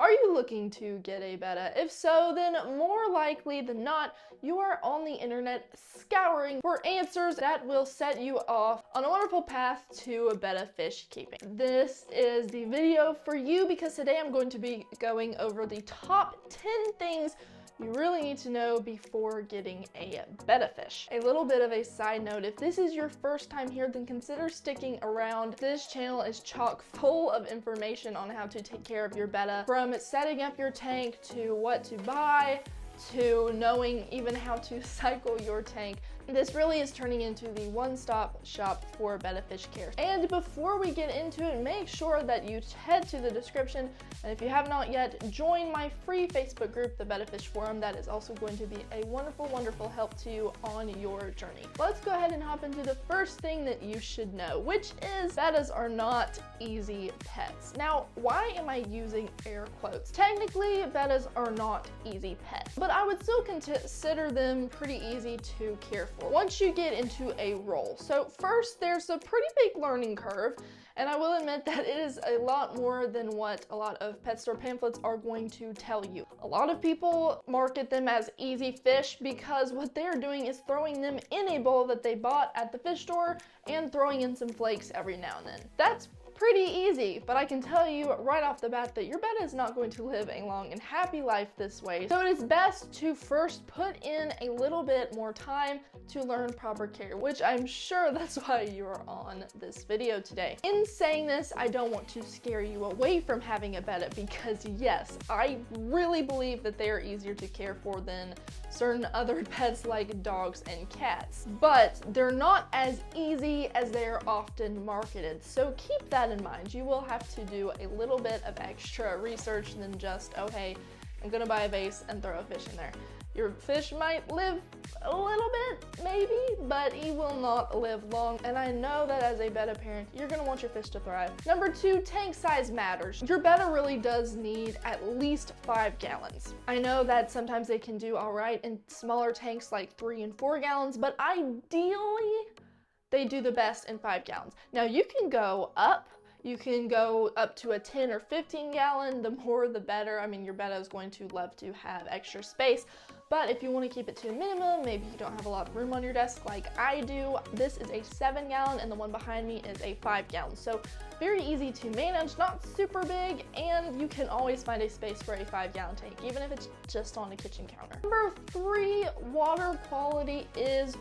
Are you looking to get a Betta? If so, then more likely than not, you are on the internet scouring for answers that will set you off on a wonderful path to a Betta fish keeping. This is the video for you because today I'm going to be going over the top 10 things you really need to know before getting a Betta fish. A little bit of a side note, if this is your first time here, then consider sticking around. This channel is chock full of information on how to take care of your Betta, from setting up your tank to what to buy, to knowing even how to cycle your tank. This really is turning into the one-stop shop for Betta fish care. And before we get into it, make sure that you head to the description, and if you have not yet, join my free Facebook group, the Betta Fish Forum. That is also going to be a wonderful, wonderful help to you on your journey. Let's go ahead and hop into the first thing that you should know, which is Bettas are not easy pets. Now, why am I using air quotes? Technically, Bettas are not easy pets, but I would still consider them pretty easy to care for once you get into a role. So first, there's a pretty big learning curve, and I will admit that it is a lot more than what a lot of pet store pamphlets are going to tell you. A lot of people market them as easy fish because what they're doing is throwing them in a bowl that they bought at the fish store and throwing in some flakes every now and then. That's pretty easy, but I can tell you right off the bat that your Betta is not going to live a long and happy life this way. So it is best to first put in a little bit more time to learn proper care, which I'm sure that's why you're on this video today. In saying this, I don't want to scare you away from having a Betta because yes, I really believe that they are easier to care for than certain other pets like dogs and cats, but they're not as easy as they are often marketed. So keep that in mind. You will have to do a little bit of extra research than just, oh hey, I'm gonna buy a vase and throw a fish in there. Your fish might live a little bit, maybe, but he will not live long. And I know that as a Betta parent, you're gonna want your fish to thrive. Number 2, tank size matters. Your Betta really does need at least 5 gallons. I know that sometimes they can do all right in smaller tanks like 3 and 4 gallons, but ideally, they do the best in 5 gallons. Now you can go up. You can go up to a 10 or 15 gallon, the more the better. I mean, your Betta is going to love to have extra space, but if you want to keep it to a minimum, maybe you don't have a lot of room on your desk like I do, this is a 7 gallon and the one behind me is a 5 gallon. So very easy to manage, not super big, and you can always find a space for a 5 gallon tank, even if it's just on a kitchen counter. Number 3, water quality is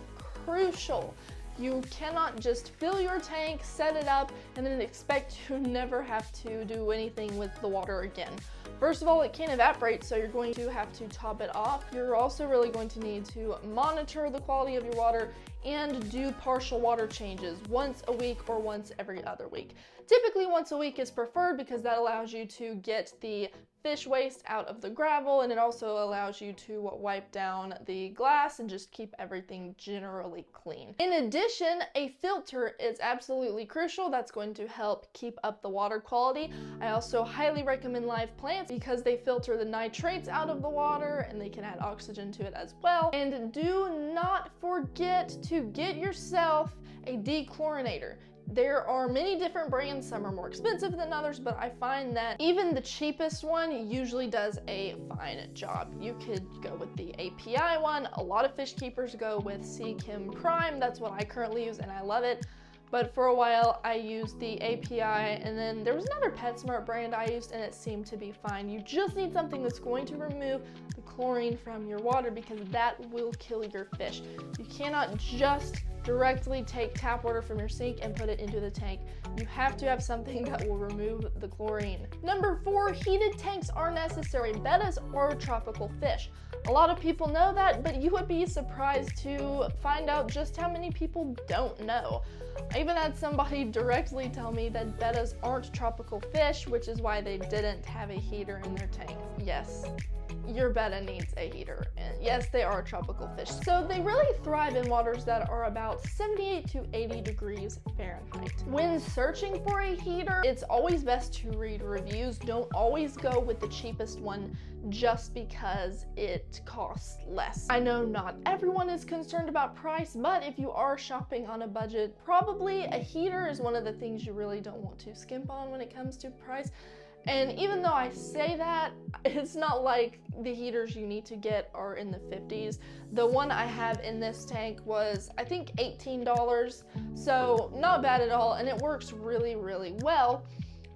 crucial. You cannot just fill your tank, set it up, and then expect to never have to do anything with the water again. First of all, it can evaporate, so you're going to have to top it off. You're also really going to need to monitor the quality of your water and do partial water changes once a week or once every other week. Typically, once a week is preferred because that allows you to get the fish waste out of the gravel, and it also allows you to wipe down the glass and just keep everything generally clean. In addition, a filter is absolutely crucial. That's going to help keep up the water quality. I also highly recommend live plants because they filter the nitrates out of the water and they can add oxygen to it as well. And do not forget to get yourself a dechlorinator. There are many different brands, some are more expensive than others, but I find that even the cheapest one usually does a fine job. You could go with the API one. A lot of fish keepers go with Sea Chem Prime. That's what I currently use and I love it. But for a while I used the API, and then there was another PetSmart brand I used and it seemed to be fine. You just need something that's going to remove the chlorine from your water because that will kill your fish. You cannot just directly take tap water from your sink and put it into the tank. You have to have something that will remove the chlorine. Number 4, heated tanks are necessary. Bettas are tropical fish. A lot of people know that, but you would be surprised to find out just how many people don't know. I even had somebody directly tell me that Bettas aren't tropical fish, which is why they didn't have a heater in their tank. Yes, your Betta needs a heater, and yes, they are tropical fish. So they really thrive in waters that are about 78 to 80 degrees Fahrenheit. When searching for a heater, it's always best to read reviews. Don't always go with the cheapest one just because it costs less. I know not everyone is concerned about price, but if you are shopping on a budget, probably a heater is one of the things you really don't want to skimp on when it comes to price. And even though I say that, it's not like the heaters you need to get are in the 50s. The one I have in this tank was, I think, $18, so not bad at all, and it works really, really well.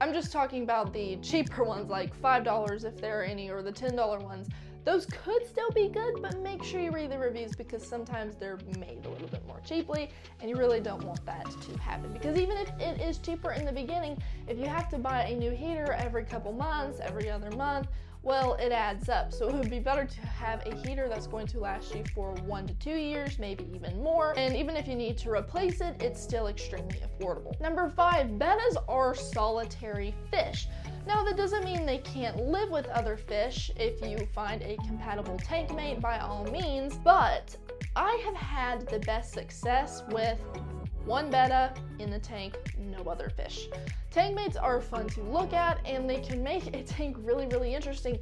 I'm just talking about the cheaper ones, like $5 if there are any, or the $10 ones. Those could still be good, but make sure you read the reviews because sometimes they're made a little bit more cheaply, and you really don't want that to happen. Because even if it is cheaper in the beginning, if you have to buy a new heater every couple months, every other month, well, it adds up. So it would be better to have a heater that's going to last you for 1 to 2 years, maybe even more. And even if you need to replace it, it's still extremely affordable. Number 5, bettas are solitary fish. Now, that doesn't mean they can't live with other fish. If you find a compatible tank mate, by all means, but I have had the best success with one betta in the tank, no other fish. Tank mates are fun to look at and they can make a tank really, really interesting,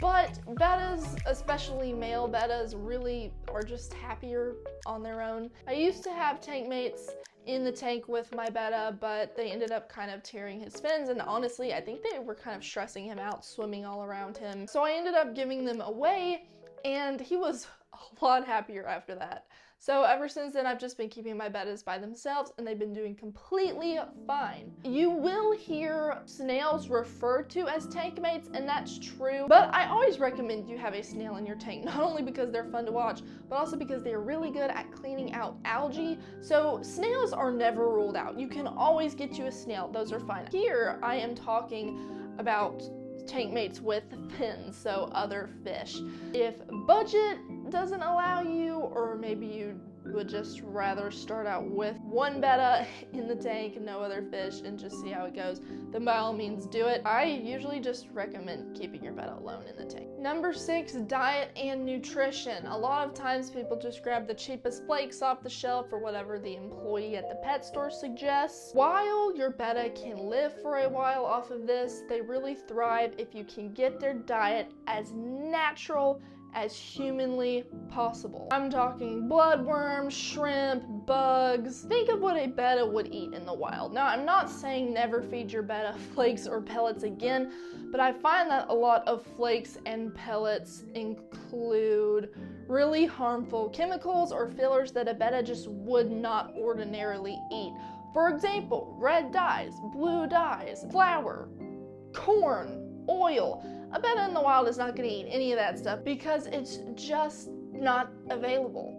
but bettas, especially male bettas, really are just happier on their own. I used to have tank mates in the tank with my betta, but they ended up kind of tearing his fins, and honestly, I think they were kind of stressing him out, swimming all around him. So I ended up giving them away, and he was a lot happier after that. So ever since then, I've just been keeping my bettas by themselves, and they've been doing completely fine. You will hear snails referred to as tank mates, and that's true, but I always recommend you have a snail in your tank, not only because they're fun to watch, but also because they're really good at cleaning out algae. So snails are never ruled out. You can always get you a snail. Those are fine. Here, I am talking about tank mates with fins, so other fish. If budget doesn't allow you, or maybe you would just rather start out with one betta in the tank, no other fish, and just see how it goes, then by all means do it. I usually just recommend keeping your betta alone in the tank. Number 6, diet and nutrition. A lot of times people just grab the cheapest flakes off the shelf or whatever the employee at the pet store suggests. While your betta can live for a while off of this, they really thrive if you can get their diet as natural as humanly possible. I'm talking bloodworms, shrimp, bugs. Think of what a betta would eat in the wild. Now, I'm not saying never feed your betta flakes or pellets again, but I find that a lot of flakes and pellets include really harmful chemicals or fillers that a betta just would not ordinarily eat. For example, red dyes, blue dyes, flour, corn, oil. A betta in the wild is not going to eat any of that stuff because it's just not available.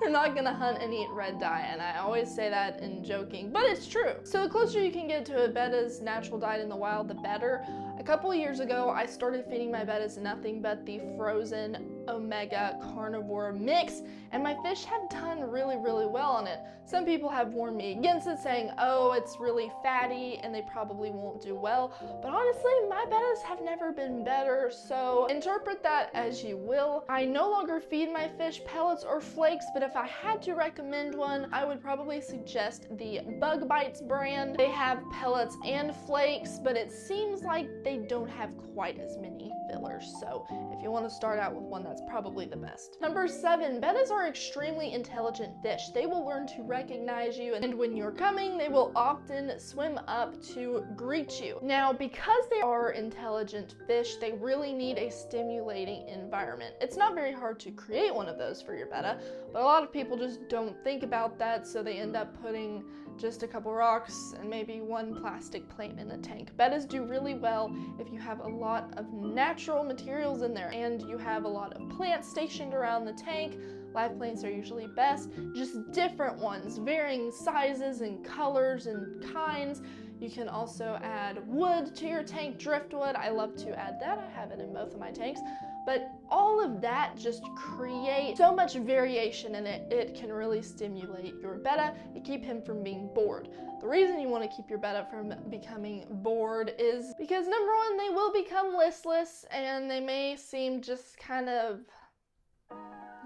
They're not going to hunt and eat red dye, and I always say that in joking, but it's true. So the closer you can get to a betta's natural diet in the wild, the better. A couple of years ago, I started feeding my bettas nothing but the frozen omega carnivore mix, and my fish have done really, really well on it. Some people have warned me against it, saying, oh, it's really fatty and they probably won't do well, but honestly, my bettas have never been better, so interpret that as you will. I no longer feed my fish pellets or flakes, but if I had to recommend one, I would probably suggest the Bug Bites brand. They have pellets and flakes, but it seems like they don't have quite as many fillers, so if you want to start out with one, that's probably the best. Number 7, bettas are extremely intelligent fish. They will learn to recognize you, and when you're coming, they will often swim up to greet you. Now, because they are intelligent fish, they really need a stimulating environment. It's not very hard to create one of those for your betta, but a lot of people just don't think about that, so they end up putting just a couple rocks and maybe one plastic plate in the tank. Bettas do really well if you have a lot of natural materials in there and you have a lot of plants stationed around the tank. Live plants are usually best, just different ones, varying sizes and colors and kinds. You can also add wood to your tank, driftwood. I love to add that. I have it in both of my tanks. But all of that just creates so much variation in it. It can really stimulate your betta and keep him from being bored. The reason you want to keep your betta from becoming bored is because, number 1, they will become listless and they may seem just kind of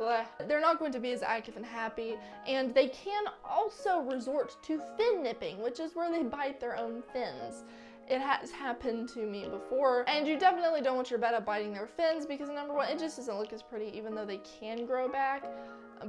bleh. They're not going to be as active and happy, and they can also resort to fin nipping, which is where they bite their own fins. It has happened to me before, and you definitely don't want your betta biting their fins because number one, it just doesn't look as pretty even though they can grow back.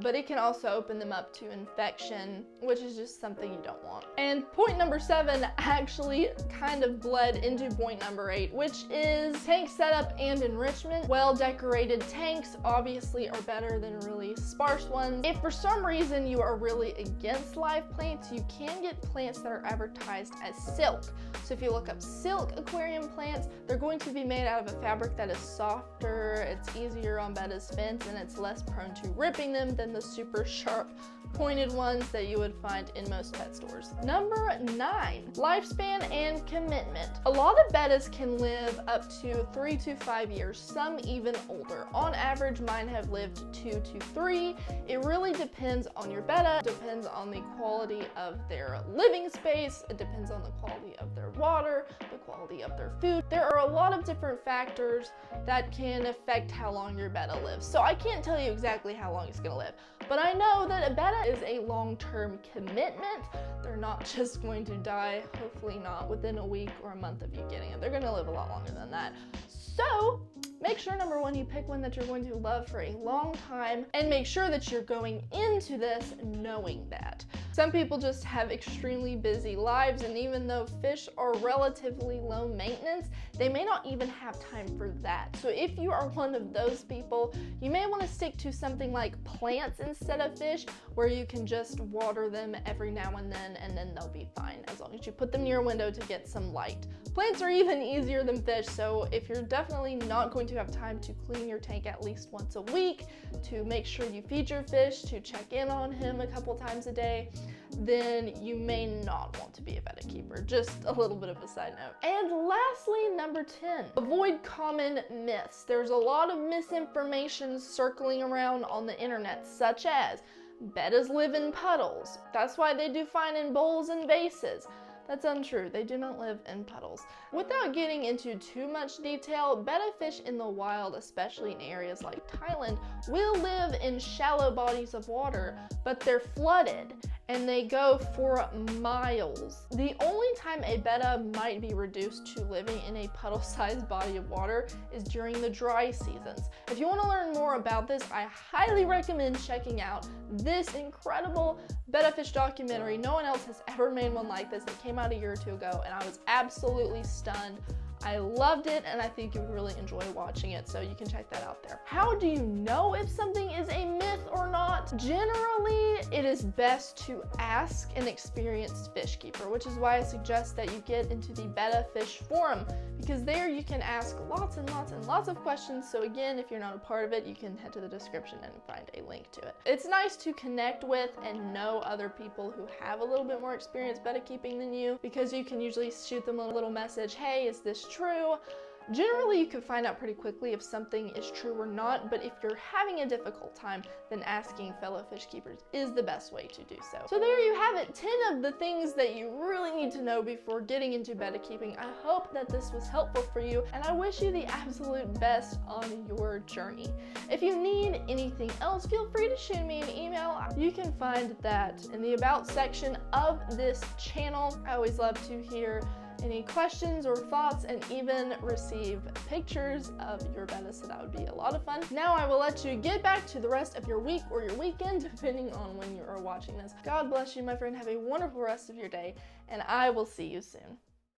But it can also open them up to infection, which is just something you don't want. And point number 7 actually kind of bled into point number 8, which is tank setup and enrichment. Well-decorated tanks obviously are better than really sparse ones. If for some reason you are really against live plants, you can get plants that are advertised as silk. So if you look up silk aquarium plants, they're going to be made out of a fabric that is softer, it's easier on Betta's fins, and it's less prone to ripping them than the super sharp pointed ones that you would find in most pet stores. Number 9, lifespan and commitment. A lot of Bettas can live up to 3 to 5 years, some even older. On average, mine have lived 2 to 3. It really depends on your Betta, depends on the quality of their living space, it depends on the quality of their water, the quality of their food. There are a lot of different factors that can affect how long your Betta lives. So I can't tell you exactly how long it's gonna live, but I know that a Betta is a long-term commitment. They're not just going to die, hopefully not within a week or a month of you getting it. They're gonna live a lot longer than that. So make sure, number 1, you pick one that you're going to love for a long time, and make sure that you're going into this knowing that. Some people just have extremely busy lives, and even though fish are relatively low maintenance, they may not even have time for that. So if you are one of those people, you may want to stick to something like plants instead of fish, where you can just water them every now and then they'll be fine, as long as you put them near a window to get some light. Plants are even easier than fish, so if you're definitely not going to have time to clean your tank at least once a week, to make sure you feed your fish, to check in on him a couple times a day, then you may not want to be a Betta keeper. Just a little bit of a side note. And lastly, number 10, avoid common myths. There's a lot of misinformation circling around on the internet, such as Bettas live in puddles. That's why they do fine in bowls and vases. That's untrue. They do not live in puddles. Without getting into too much detail, Betta fish in the wild, especially in areas like Thailand, will live in shallow bodies of water, but they're flooded and they go for miles. The only time a Betta might be reduced to living in a puddle-sized body of water is during the dry seasons. If you want to learn more about this, I highly recommend checking out this incredible Betta fish documentary. No one else has ever made one like this. It came out a year or 2 ago, and I was absolutely stunned. I loved it, and I think you would really enjoy watching it, so you can check that out there. How do you know if something is a myth or not? Generally, it is best to ask an experienced fish keeper, which is why I suggest that you get into the Betta Fish Forum, because there you can ask lots and lots and lots of questions. So again, if you're not a part of it, you can head to the description and find a link to it. It's nice to connect with and know other people who have a little bit more experience Betta keeping than you, because you can usually shoot them a little message, hey, is this true? Generally, you can find out pretty quickly if something is true or not, but if you're having a difficult time, then asking fellow fish keepers is the best way to do so. So there you have it, 10 of the things that you really need to know before getting into Betta keeping. I hope that this was helpful for you, and I wish you the absolute best on your journey. If you need anything else, feel free to shoot me an email. You can find that in the About section of this channel. I always love to hear any questions or thoughts, and even receive pictures of your Betta, so that would be a lot of fun. Now I will let you get back to the rest of your week or your weekend, depending on when you are watching this. God bless you, my friend. Have a wonderful rest of your day, and I will see you soon.